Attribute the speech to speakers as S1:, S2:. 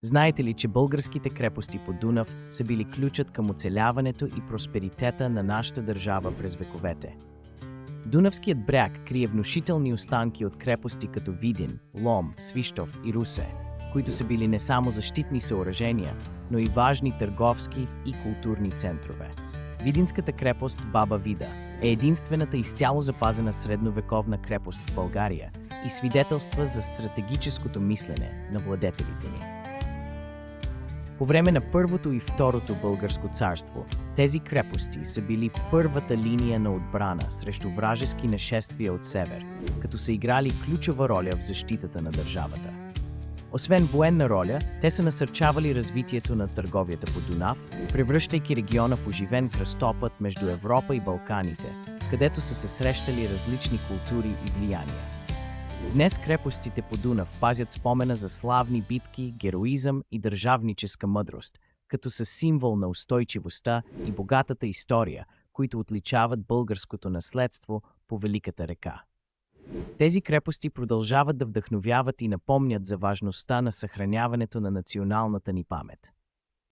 S1: Знаете ли, че българските крепости по Дунав са били ключът към оцеляването и просперитета на нашата държава през вековете? Дунавският бряг крие внушителни останки от крепости като Видин, Лом, Свищов и Русе, които са били не само защитни съоръжения, но и важни търговски и културни центрове. Видинската крепост Баба Вида е единствената изцяло запазена средновековна крепост в България и свидетелства за стратегическото мислене на владетелите ни. По време на Първото и Второто българско царство, тези крепости са били първата линия на отбрана срещу вражески нашествия от север, като са играли ключова роля в защитата на държавата. Освен военна роля, те са насърчавали развитието на търговията по Дунав, превръщайки региона в оживен кръстопът между Европа и Балканите, където са се срещали различни култури и влияния. Днес крепостите по Дунав пазят спомена за славни битки, героизъм и държавническа мъдрост, като са символ на устойчивостта и богатата история, които отличават българското наследство по Великата река. Тези крепости продължават да вдъхновяват и напомнят за важността на съхраняването на националната ни памет.